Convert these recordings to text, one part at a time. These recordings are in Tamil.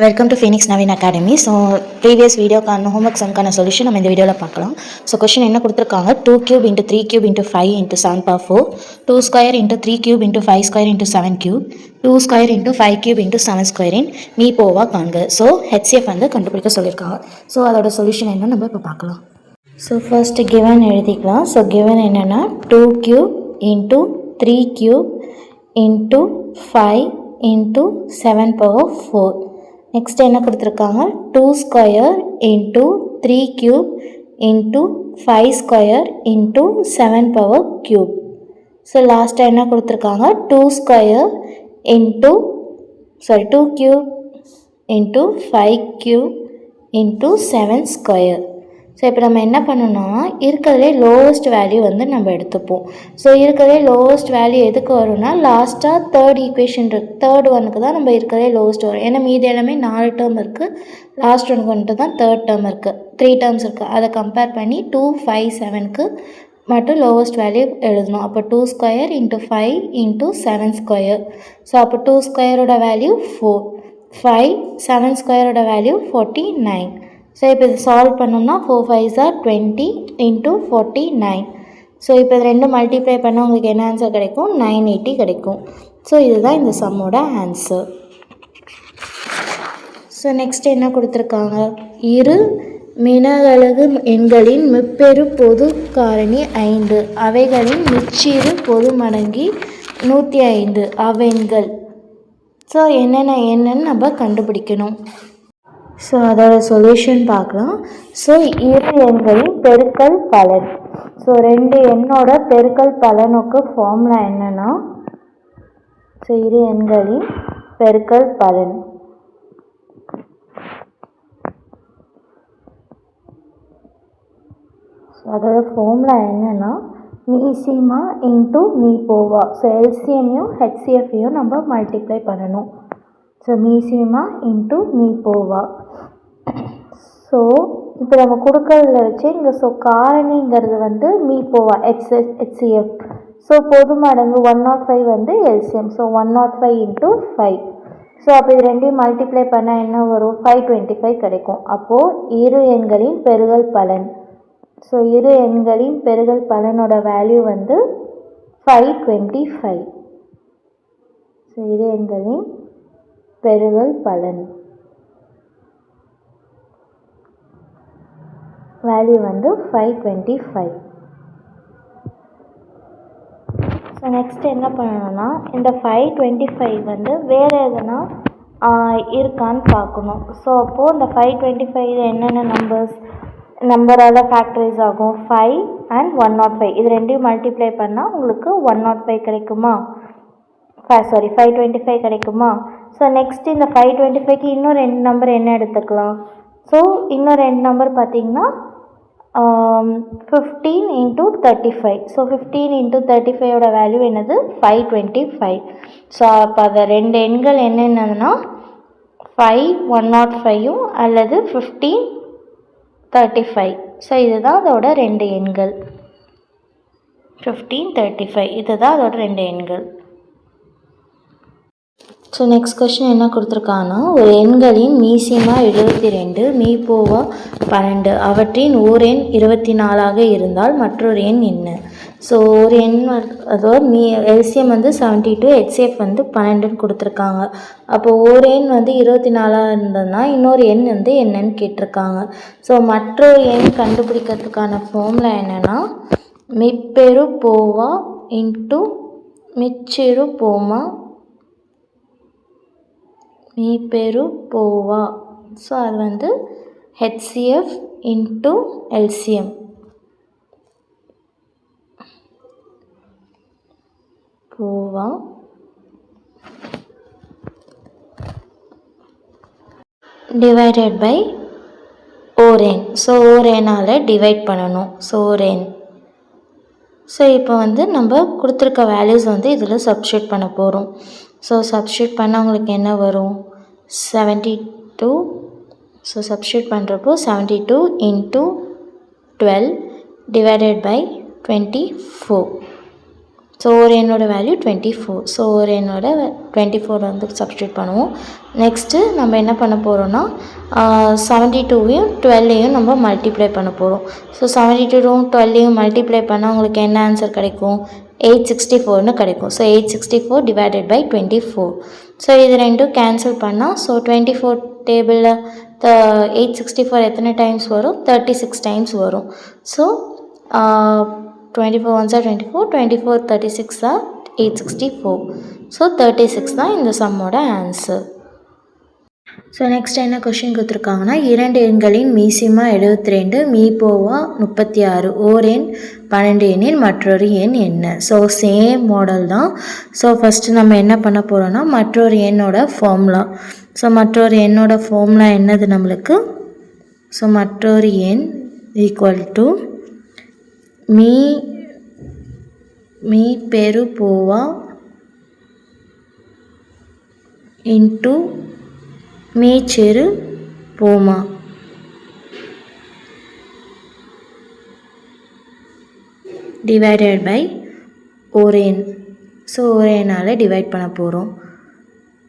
Welcome to Phoenix Naveen academy. So previous வீடியோக்கான ஹோம்ஒர்க் சம்க்கான சொல்யூஷன் நம்ம இந்த வீடியோவில் பார்க்கலாம். ஸோ கொஸ்டின் என்ன கொடுத்துருக்காங்க, 2 cube into 3 cube into 5 into 7 power 4, 2 square into 3 cube into 5 square into 7 cube, 2 square into 5 cube into 7 square in me போவா காண்க. ஸோ ஹெச்சிஎஃப் வந்து கண்டுபிடிக்க சொல்லியிருக்காங்க. ஸோ அதோட சொல்யூஷன் என்ன நம்ம இப்போ பார்க்கலாம். ஸோ ஃபர்ஸ்ட் கிவன் எழுதிக்கலாம். ஸோ கிவன் என்னென்னா 2 cube into 3 cube into 5 into 7 power 4. Next என்ன கொடுத்துருக்காங்க, 2 square into 3 cube into 5 square into 7 power cube. So லாஸ்ட்டாக என்ன கொடுத்துருக்காங்க, 2 square into 2 cube into 5 cube into 7 square. So இப்போ நம்ம என்ன பண்ணணும்னா இருக்கிறதே லோவஸ்ட் வேல்யூ வந்து நம்ம எடுத்துப்போம். ஸோ இருக்கிறதே லோவஸ்ட் வேல்யூ எதுக்கு வரும்னா லாஸ்ட்டாக தேர்ட் ஈக்குவேஷன் தேர்ட் ஒனுக்கு தான் நம்ம இருக்கிறதே லோவஸ்ட் வரும். ஏன்னா மீதி எல்லாமே 4 டேர்ம் இருக்குது, லாஸ்ட் ஒனுக்கு வந்துட்டு தான் தேர்ட் டேர்ம் இருக்குது, 3 டேர்ம்ஸ் இருக்குது. அதை கம்பேர் பண்ணி 2, 5, 7க்கு மட்டும் லோவஸ்ட் வேல்யூ எழுதணும். அப்போ 2 square into 5 into 7 square. So அப்போ 2 ஸ்கொயரோட வேல்யூ 4, 5, 7 ஸ்கொயரோட வேல்யூ 49. ஸோ இப்போ இது சால்வ் பண்ணோம்னா 4 5s are 20 into 49. ஸோ இப்போ இது ரெண்டு மல்டிப்ளை பண்ணால் உங்களுக்கு என்ன ஆன்சர் கிடைக்கும், 980 கிடைக்கும். ஸோ இதுதான் இந்த சம்மோட ஆன்சர். ஸோ நெக்ஸ்ட் என்ன கொடுத்துருக்காங்க, இரு மினகலகு எண்களின் முப்பெரு பொது காரணி 5, அவைகளின் மிச்சிறு பொது மடங்கி 105 அவ்வெண்கள். ஸோ என்னென்னு நம்ம கண்டுபிடிக்கணும். ஸோ அதோட சொல்யூஷன் பார்க்கலாம். ஸோ இரு எண்களின் பெருக்கல் பலன். ஸோ ரெண்டு எண்ணோட பெருக்கல் பலனுக்கு ஃபார்முலா என்னென்னா, ஸோ இரு எண்களின் பெருக்கல் பலன். ஸோ அதோட ஃபார்முலா என்னென்னா மீசிமா இன்ட்டு மீ போவா. ஸோ எல்சிஎம்மையும் ஹெச்சிஎஃப்ஐயும் நம்ம மல்டிப்ளை பண்ணணும். ஸோ மீசிமா இன்ட்டு மீ போவா. ஸோ இப்போ நம்ம கொடுக்கறதுல வச்சு இங்கே காரணிங்கிறது வந்து மீ போவா ஹெச்சிஎஃப். ஸோ பொது மடங்கு 105 வந்து எல்சிஎம். So 105 into 5. ஸோ அப்போ இது ரெண்டையும் மல்டிப்ளை பண்ணால் என்ன வரும், 525 கிடைக்கும். அப்போது இரு எண்களின் பெருகல் பலன். ஸோ இரு எண்களின் பெருகல் பலனோட வேல்யூ வந்து 525. ஸோ இரு எண்களின் பெருகல் பலன் வேல்யூ வந்து 525. ஸோ நெக்ஸ்ட் என்ன பண்ணணும்னா இந்த 525 வந்து வேறு எதுனா இருக்கான்னு பார்க்கணும். ஸோ அப்போது இந்த 525 என்னென்ன நம்பரால் ஃபேக்டரைஸ் ஆகும், 5 and 105. இது ரெண்டையும் மல்டிப்ளை பண்ணால் உங்களுக்கு 105 கிடைக்குமா, 525 கிடைக்குமா. ஸோ நெக்ஸ்ட் இந்த 525க்கு இன்னும் 2 நம்பர் என்ன எடுத்துக்கலாம். ஸோ இன்னும் 2 நம்பர் பார்த்திங்கன்னா 15 into 35. ஸோ 15 into 35ஓட வேல்யூ என்னது, 525. ஸோ அப்போ அதை ரெண்டு எண்கள் என்னென்னதுன்னா 5 105 அல்லது 15 35. ஸோ இதுதான் அதோட ரெண்டு எண்கள், 15 35. இதுதான் அதோட ரெண்டு எண்கள். ஸோ நெக்ஸ்ட் கொஸ்டின் என்ன கொடுத்துருக்காங்கன்னா, ஒரு எண்களின் மீசிமா 72 மீப்போவா 12, அவற்றின் ஓர் எண் 24 இருந்தால் மற்றொரு எண் என்ன. ஸோ ஒரு எண் அதோட எல்சிஎம் வந்து 72, ஹெச்சிஎஃப் வந்து 12ன்னு கொடுத்துருக்காங்க. அப்போ ஒரு எண் வந்து 24 இருந்ததுன்னா இன்னொரு எண் வந்து என்னன்னு கேட்டிருக்காங்க. ஸோ மற்றொரு எண் கண்டுபிடிக்கிறதுக்கான ஃபார்முலா என்னென்னா மிப்பெரு போவா இன்ட்டு மிச்சிறு போமா மீ பெரு போவா. ஸோ அது வந்து ஹெச்சிஎஃப் இன்ட்டு எல்சிஎம் போவா டிவைடட் பை ஓரேன். ஸோ ஓரேனால் டிவைட் பண்ணணும். ஸோ ஓரேன். ஸோ இப்போ வந்து நம்ம கொடுத்துருக்க வேல்யூஸ் வந்து இதில் சப்ஸ்டியூட் பண்ண போகிறோம். ஸோ சப்ஸ்டியூட் பண்ணால் உங்களுக்கு என்ன வரும், 72. ஸோ சப்ஸ்டியூட் பண்ணுறப்போ 72 into 12 டிவைடட் பை 24. ஸோ ஒரு எண்ணோட வேல்யூ 24. ஸோ ஒரு எண்ணோட 24 வந்து சப்ஸ்டியூட் பண்ணுவோம். நெக்ஸ்ட்டு நம்ம என்ன பண்ண போகிறோன்னா 72வையும் 12ஐயும் நம்ம மல்டிப்ளை பண்ண போகிறோம். ஸோ 72வும் 12ஐயும் மல்டிப்ளை பண்ணால் உங்களுக்கு என்ன ஆன்சர் கிடைக்கும்? 864ன்னு கிடைக்கும். So 864 divided by 24. ஸோ இது ரெண்டும் கேன்சல் பண்ணால் ஸோ 24 டேபிளில் 864 எத்தனை டைம்ஸ் வரும்? 36 டைம்ஸ் வரும். So 24 ones are 24, 24 36 are 864. So 36 தான் இந்த சம்மோட ஆன்சர். ஸோ நெக்ஸ்ட் என்ன கொஷின் கொடுத்துருக்காங்கன்னா, 2 எண்களின் மீசிமா 72, மீபோவா 36, ஓர் எண் 12 எண்ணின் மற்றொரு எண் என்ன? ஸோ சேம் மாடல் தான். ஸோ ஃபஸ்ட்டு நம்ம என்ன பண்ண போகிறோன்னா மற்றொரு எண்ணோட ஃபார்முலா. ஸோ மற்றொரு எண்ணோட ஃபார்முலா என்னது நம்மளுக்கு? ஸோ மற்றொரு எண் ஈக்குவல் டு மீ பெரு போவா இன்ட்டு மீ செரு போமா. டிவைடட் பை ஒரேன். ஸோ ஒரேனால் டிவைட் பண்ண போகிறோம்.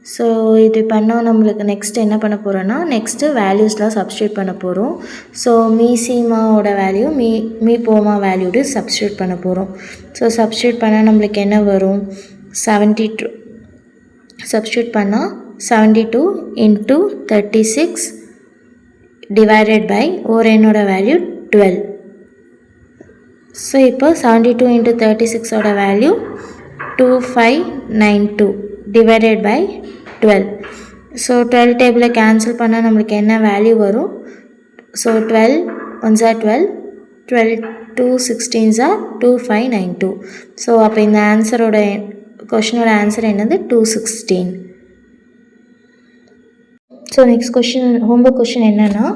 ஸோ இது பண்ணால் நம்மளுக்கு நெக்ஸ்ட் என்ன பண்ண போகிறோன்னா நெக்ஸ்ட்டு வேல்யூஸ்லாம் சப்ஸ்டியூட் பண்ண போகிறோம். ஸோ மீசிமாவோட வேல்யூ மீ போமா வேல்யூடு சப்ஸ்டியூட் பண்ண போகிறோம். ஸோ சப்ஸ்டியூட் பண்ணால் நம்மளுக்கு என்ன வரும்? 72. சப்ஸ்டியூட் பண்ணால் 72 இன்ட்டு 36 டிவைடட் பை ஒரு எண்ணோட வேல்யூ 12. ஸோ இப்போ 72 இன்ட்டு 36ஓட வேல்யூ 2592 டிவைடட் பை 12. ஸோ 12 டேபிளில் கேன்சல் பண்ணால் நம்மளுக்கு என்ன வேல்யூ வரும்? So 12 1s are 12, 12 2 16s are 2592. So அப்போ இந்த ஆன்சரோட கொஷினோட ஆன்சர் என்னது? 216. So next question homework question என்னென்னா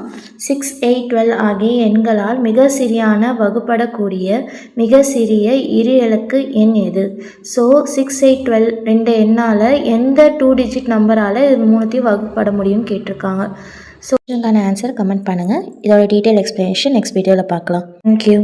6, 8, 12 ஆகிய எண்களால் மிக சிறியான வகுப்படக்கூடிய மிக சிறிய இரு இலக்கு எண் எது? ஸோ 6, 8, 12 ரெண்டு எண்ணால் எந்த 2 டிஜிட் நம்பரால் இது மூணுத்தையும் வகுப்பட முடியும்னு கேட்டிருக்காங்க. ஸோ இதுக்கான ஆன்சர் கமெண்ட் பண்ணுங்கள். இதோட டீட்டெயில் எக்ஸ்ப்ளனேஷன் நெக்ஸ்ட் வீடியோவில் பார்க்கலாம். Thank you.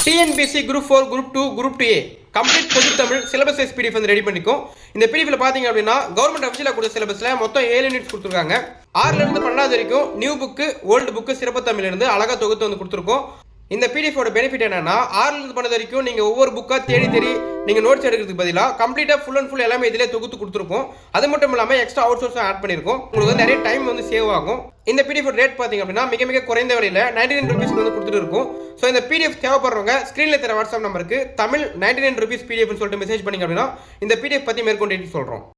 TNPSC group 4, group 2, group 2A complete பொது தமிழ் சிலபஸ் வைஸ் பிடிஎஃப் வந்து ரெடி பண்ணிக்கும். இந்த பிடிஎஃப்ல பாத்தீங்க அப்படின்னா கவர்மெண்ட் அஃபிஷியலா கொடுத்த சிலபஸ்ல மொத்தம் 7 யூனிட்ஸ் கொடுத்துருக்காங்க. 6ல இருந்து 12வது வரைக்கும் நியூ புக்கு, ஓல்டு புக்கு, சிறப்பு தமிழ்ல இருந்து அழகா தொகுத்து வந்து கொடுத்துருக்கோம். இந்த பிடிஎஃபோட பெனிஃபிட் என்னன்னா 6ல இருந்து 12 வரைக்கும் நீங்க ஒவ்வொரு புக்கா தேடி நீங்க நோட்ஸ் எடுக்கிறதுக்கு பதிலாக கம்ப்ளீட்டா ஃபுல் அண்ட் ஃபுல் எல்லாமே இதிலே தொகுத்து கொடுத்துருக்கோம். அது மட்டும் இல்லாமல் எக்ஸ்ட்ரா அவுட் சோர்ஸும் ஆட் பண்ணியிருக்கோம். உங்களுக்கு வந்து நிறைய டைம் வந்து சேவ் ஆகும். இந்த பிடிஎஃப் ரேட் பார்த்தீங்க அப்படின்னா மிக குறைந்த விலையில் 99 rupees வந்து கொடுத்துட்டு இருக்கும். ஸோ இந்த பிடிஎஃப் தேவைப்படுறவங்க ஸ்க்ரீனில் தர வாட்ஸ்அப் நம்பருக்கு தமிழ் 99 rupees பிடிஎஃப்னு சொல்லிட்டு மெசேஜ் பண்ணிங்க அப்படின்னா இந்த பிடிஎஃப் பற்றி மேற்கொண்டு சொல்கிறோம்.